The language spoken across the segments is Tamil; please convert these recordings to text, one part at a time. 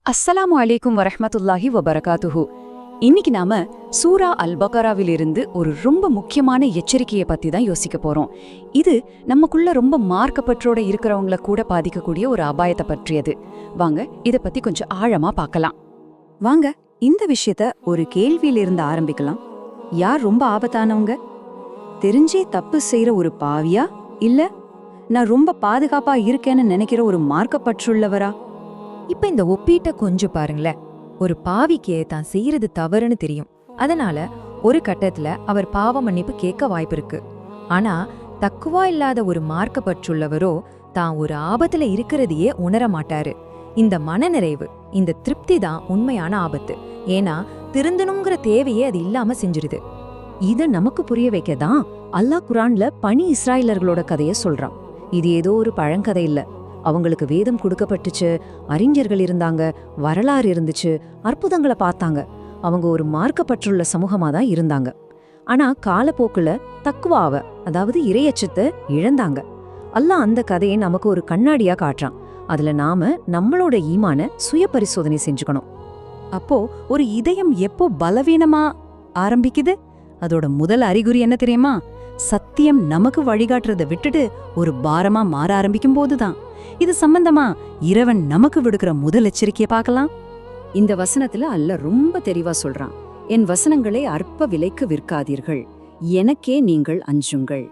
அஸ்ஸலாமு அலைக்கும் வரஹ்மத்துல்லாஹி வபரகாத்துஹு. இன்னைக்கு நாம சூரா அல் பகராவிலிருந்து ஒரு ரொம்ப முக்கியமான எச்சரிக்கையை பத்தி தான் யோசிக்க போறோம். இது நமக்குள்ள ரொம்ப மார்க்கப்பற்றோட இருக்கிறவங்கள கூட பாதிக்கக்கூடிய ஒரு அபாயத்தை பற்றியது. வாங்க இத பத்தி கொஞ்சம் ஆழமா பார்க்கலாம். வாங்க இந்த விஷயத்த ஒரு கேள்வியிலிருந்து ஆரம்பிக்கலாம். யார் ரொம்ப ஆபத்தானவங்க? தெரிஞ்சே தப்பு செய்யற ஒரு பாவியா, இல்ல நான் ரொம்ப பாதுகாப்பா இருக்கேன்னு நினைக்கிற ஒரு மார்க்கப்பற்றுள்ளவரா? இப்ப இந்த ஒப்பீட்ட கொஞ்சம் பாருங்களேன். ஒரு பாவிக்கு தான் செய்யறது தவறுன்னு தெரியும். அதனால ஒரு கட்டத்துல அவர் பாவ மன்னிப்பு கேட்க வாய்ப்பு இருக்கு. ஆனா தக்குவா இல்லாத ஒரு மார்க்கப்பற்றுள்ளவரோ தான் ஒரு ஆபத்துல இருக்கிறதையே உணர மாட்டாரு. இந்த மனநிறைவு, இந்த திருப்தி தான் உண்மையான ஆபத்து. ஏன்னா திருந்தணுங்கிற தேவையே அது இல்லாம செஞ்சிருது. இத நமக்கு புரிய வைக்கதான் அல்லாஹ் குர்ஆன்ல பனி இஸ்ராயலர்களோட கதைய சொல்றான். இது ஏதோ ஒரு பழங்கதை இல்ல. அவங்களுக்கு வேதம் கொடுக்கப்பட்டுச்சு, அறிஞர்கள் இருந்தாங்க, வரலாறு இருந்துச்சு, அற்புதங்களை பார்த்தாங்க. அவங்க ஒரு மார்க்கப்பற்றுள்ள சமூகமா தான் இருந்தாங்க. ஆனா காலப்போக்குல தக்குவாவ, அதாவது இறையச்சத்தை இழந்தாங்க. அல்லாஹ் அந்த கதையை நமக்கு ஒரு கண்ணாடியா காட்டுறான். அதுல நாம நம்மளோட ஈமான சுய பரிசோதனை செஞ்சுக்கணும். அப்போ ஒரு இதயம் எப்போ பலவீனமா ஆரம்பிக்குது? அதோட முதல் அறிகுறி என்ன தெரியுமா? சத்தியம் நமக்கு வழிகாட்டுறதை விட்டுட்டு ஒரு பாரமா மாற ஆரம்பிக்கும் போதுதான். இது சம்பந்தமா இறைவன் நமக்கு விடுக்கிற முதல் எச்சரிக்கையை பார்க்கலாம். இந்த வசனத்துல அல்லாஹ் ரொம்ப தெளிவா சொல்றான். என் வசனங்களை அற்ப விலைக்கு விற்காதீர்கள், எனக்கே நீங்கள் அஞ்சுங்கள்.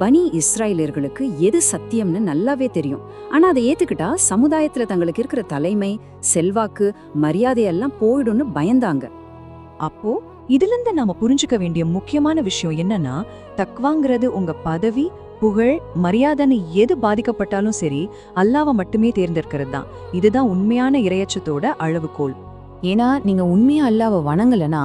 பனி இஸ்ராயலர்களுக்கு எது சத்தியம்னு நல்லாவே தெரியும். ஆனா அதை ஏத்துக்கிட்டா சமுதாயத்துல தங்களுக்கு இருக்கிற தலைமை, செல்வாக்கு, மரியாதையெல்லாம் போயிடும்னு பயந்தாங்க. அப்போ இதுல இருந்து நாம புரிஞ்சுக்க வேண்டிய முக்கியமான விஷயம் என்னன்னா, தக்வாங்கிறது உங்க பதவி, புகழ், மரியாதைன்னு எது பாதிக்கப்பட்டாலும் சரி, அல்லாஹ்வை மட்டுமே தேர்ந்தெடுக்கிறது தான். இதுதான் உண்மையான இறையச்சத்தோட அளவுகோல். ஏன்னா நீங்க உண்மையா அல்லாஹ்வை வணங்கலனா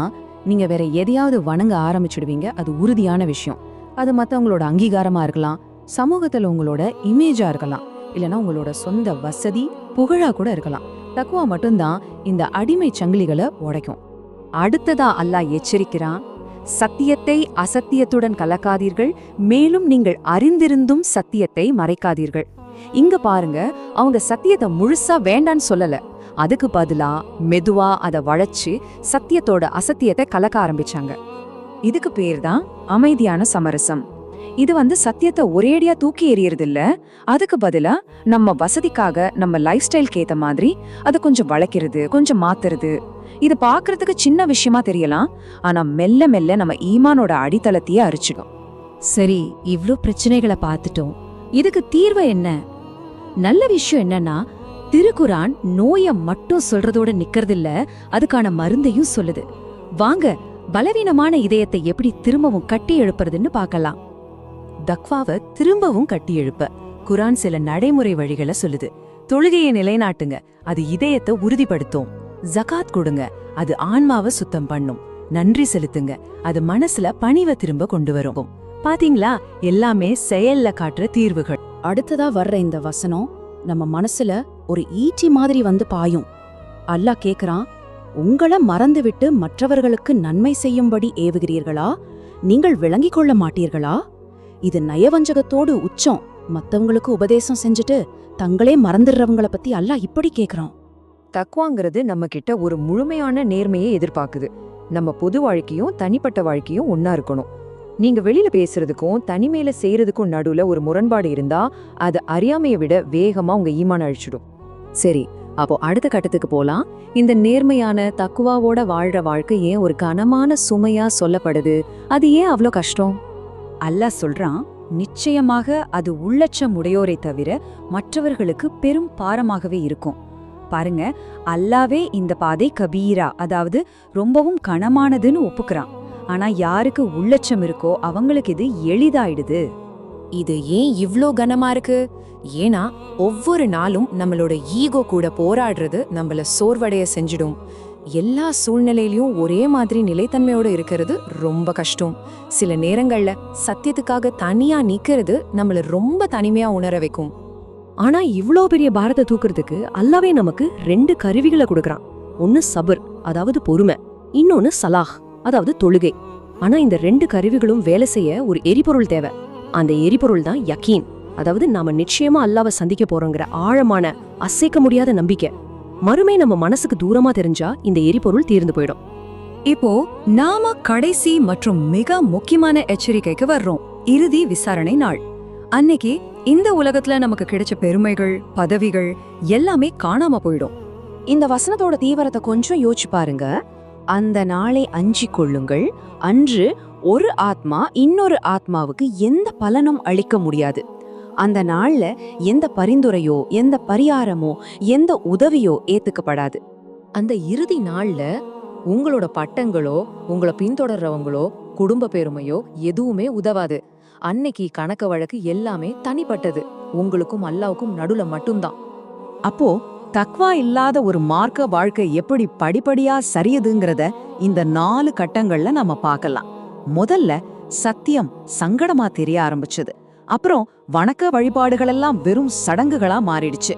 நீங்க வேற எதையாவது வணங்க ஆரம்பிச்சிடுவீங்க. அது உறுதியான விஷயம். அது மத்தவங்களோட அங்கீகாரமா இருக்கலாம், சமூகத்துல உங்களோட இமேஜா இருக்கலாம், இல்லனா உங்களோட சொந்த வசதி, புகழா கூட இருக்கலாம். தக்வா மட்டும்தான் இந்த அடிமை சங்கிலிகளை உடைக்கும். அடுத்ததா அல்லாஹ் எச்சரிக்கிறான், சத்தியத்தை அசத்தியத்துடன் கலக்காதீர்கள், மேலும் நீங்கள் அறிந்திருந்தும் சத்தியத்தை மறைக்காதீர்கள். இங்க பாருங்க, அவங்க சத்தியத்தை முழுசா வேண்டான்னு சொல்லல. அதுக்கு பதிலா மெதுவா அதை வளைச்சு சத்தியத்தோட அசத்தியத்தை கலக்க ஆரம்பிச்சாங்க. இதுக்கு பேர் தான் அமைதியான சமரசம். இது சத்தியத்தை ஒரேடியா தூக்கி எறியறது இல்ல. அதுக்கு பதிலா நம்ம வசதிக்காக, நம்ம லைஃப் ஸ்டைலுக்கு ஏத்த மாதிரி அதை கொஞ்சம் வளைக்கிறது, கொஞ்சம் மாத்துறது. இது பாக்குறதுக்கு சின்ன விஷயமா தெரியலாம், ஆனா மெல்ல மெல்ல நம்ம ஈமானோட அடித்தளத்தையே அரிச்சிடும். சரி, இவ்ளோ பிரச்சனைகளை பார்த்துட்டோம். இதுக்கு தீர்வு என்ன? நல்ல விஷயம் என்னன்னா, திருக்குர்ஆன் நோய மட்டும் சொல்றதோட நிக்கிறதில்ல, அதுக்கான மருந்தையும் சொல்லுது. வாங்க பலவீனமான இதயத்தை எப்படி திரும்பவும் கட்டி எழுப்புறதுன்னு பார்க்கலாம். தக்வாவை திரும்பவும் கட்டி எழுப்ப குர்ஆன் சில நடைமுறை வழிகளை சொல்லுது. தொழுகையை நிலைநாட்டுங்க, அது இதயத்தை உறுதிப்படுத்தும். ஜகாத் கொடுங்க, அது ஆன்மாவை சுத்தம் பண்ணும். நன்றி செலுத்துங்க, அது மனசுல பணிவை திரும்ப கொண்டு வரும். பாத்தீங்களா, எல்லாமே செயல்ல காட்டுற தீர்வுகள். அடுத்ததா வர்ற இந்த வசனம் நம்ம மனசுல ஒரு ஈட்டி மாதிரி பாயும். அல்லாஹ் கேக்குறான், உங்களை மறந்துவிட்டு மற்றவர்களுக்கு நன்மை செய்யும்படி ஏவுகிறீர்களா? நீங்கள் விளங்கிக் கொள்ள மாட்டீர்களா? இது நயவஞ்சகத்தோடு உச்சம். மத்தவங்களுக்கு உபதேசம் செஞ்சுட்டு தங்களே மறந்துடுறவங்கள பத்தி அல்லாஹ் இப்படி கேக்குறான். தக்குவாங்கிறது நம்ம கிட்ட ஒரு முழுமையான நேர்மையை எதிர்பார்க்குது. நம்ம பொது வாழ்க்கையும் தனிப்பட்ட வாழ்க்கையும் ஒன்னா இருக்கணும். நீங்க வெளியில பேசுறதுக்கும் தனிமையில செய்யறதுக்கும் நடுவுல ஒரு முரண்பாடு இருந்தா அது அறியாமையை விட வேகமா உங்க ஈமான் அழிச்சிடும். சரி, அப்போ அடுத்த கட்டத்துக்கு போலாம். இந்த நேர்மையான தக்குவாவோட வாழ்ற வாழ்க்கை ஏன் ஒரு கனமான சுமையா சொல்லப்படுது? அது ஏன் அவ்வளோ கஷ்டம்? அல்லாஹ் சொல்றான், நிச்சயமாக அது உள்ளட்சம் உடையோரை தவிர மற்றவர்களுக்கு பெரும் பாரமாகவே இருக்கும். பாருங்க, அல்லாவே இந்த பாதை கபீரா, அதாவது ரொம்பவும் கனமானதுன்னு ஒப்புக்கிறான். ஆனா யாருக்கு உள்ளட்சம் இருக்கோ அவங்களுக்கு இது எளிதாயிடுது. இது ஏன் இவ்ளோ கனமா இருக்கு? ஏன்னா ஒவ்வொரு நாளும் நம்மளோட ஈகோ கூட போராடுறது நம்மள சோர்வடைய செஞ்சிடும். எல்லா சூழ்நிலையிலயும் ஒரே மாதிரி நிலைத்தன்மையோட இருக்கிறது ரொம்ப கஷ்டம். சில நேரங்கள்ல சத்தியத்துக்காக தனியா நிக்கிறது நம்மள ரொம்ப தனிமையா உணர வைக்கும். ஆனா இவ்ளோ பெரிய பாரத்தை தூக்குறதுக்கு அல்லாவே நமக்கு 2 கருவிகளை கொடுக்கறான். ஒன்னு சபர், அதாவது பொறுமை, இன்னொன்னு சலாஹ், அதாவது தொழுகை. ஆனா இந்த 2 கருவிகளும் வேலை செய்ய ஒரு எரிபொருள் தேவை. அந்த எரிபொருள் தான் யக்கீன், அதாவது நாம நிச்சயமா அல்லாவை சந்திக்க போறோங்கிற ஆழமான, அசைக்க முடியாத நம்பிக்கை. மறுமை நம்ம மனசுக்கு தூரமா தெரிஞ்சா இந்த எரிபொருள் தீர்ந்து போயிடும். இப்போ நாம கடைசி மற்றும் மிக முக்கியமான எச்சரிக்கைக்கு வர்றோம். இறுதி விசாரணை நாள். அன்னைக்கு இந்த உலகத்துல நமக்கு கிடைச்ச பெருமைகள், பதவிகள் எல்லாமே காணாம போயிடும். இந்த வசனத்தோட தீவிரத்தை கொஞ்சம் யோசிச்சு பாருங்க. அந்த நாளை அஞ்சிக் கொள்ளுங்கள். அன்று ஒரு ஆத்மா இன்னொரு ஆத்மாவுக்கு எந்த பலனும் அளிக்க முடியாது. அந்த நாள்ல எந்த பரிந்துரையோ எந்த பரிகாரமோ எந்த உதவியோ ஏத்துக்கப்படாது. அந்த இறுதி நாள்ல உங்களோட பட்டங்களோ உங்களை பின்தொடர்றவங்களோ குடும்ப பெருமையோ எதுவுமே உதவாது. அன்னைக்கு கணக்கு வழக்கு எல்லாமே தனிப்பட்டது. உங்களுக்கும் அல்லாவுக்கும் நடுல மட்டும்தான். அப்போ தக்வா இல்லாத ஒரு மார்க்க வாழ்க்கை எப்படி படிப்படியா சரியதுங்கிறத இந்த 4 கட்டங்கள்ல நாம பார்க்கலாம். முதல்ல சத்தியம் சங்கடமா தெரிய ஆரம்பிச்சது. அப்புறம் வணக்க வழிபாடுகளெல்லாம் வெறும் சடங்குகளா மாறிடுச்சு.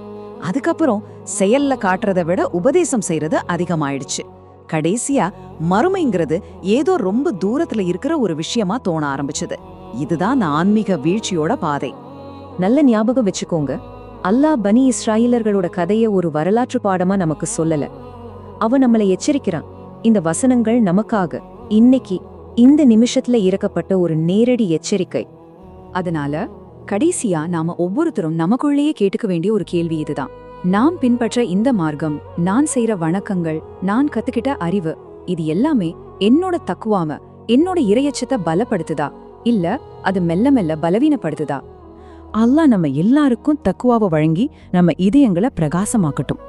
அதுக்கப்புறம் செயல்ல காட்டுறதை விட உபதேசம் செய்யறது அதிகமாயிடுச்சு. கடைசியா மறுமைங்கிறது ஏதோ ரொம்ப தூரத்துல இருக்கிற ஒரு விஷயமா தோண ஆரம்பிச்சது. இதுதான் ஆன்மீக வீழ்ச்சியோட பாதை. நல்ல ஞாபகம் வச்சுக்கோங்க, அல்லாஹ் பனி இஸ்ராயலர்களோட கதைய ஒரு வரலாற்று பாடமா நமக்கு சொல்லல. அவன் நம்மளை எச்சரிக்கிறான். இந்த வசனங்கள் நமக்காக இன்னைக்கு இந்த நிமிஷத்துல இறக்கப்பட்ட ஒரு நேரடி எச்சரிக்கை. அதனால கடைசியா நாம ஒவ்வொருத்தரும் நமக்குள்ளேயே கேட்டுக்க வேண்டிய ஒரு கேள்வி இதுதான். நாம் பின்பற்ற இந்த மார்க்கம், நான் செய்யற வணக்கங்கள், நான் கத்துக்கிட்ட அறிவு, இது எல்லாமே என்னோட தக்குவாம என்னோட இறையச்சத்தை பலப்படுத்துதா இல்ல அது மெல்ல மெல்ல பலவீனப்படுத்துதா? அல்லாஹ் நம்ம எல்லாருக்கும் தக்குவாவை வழங்கி நம்ம இதயங்களை பிரகாசமாக்கட்டும்.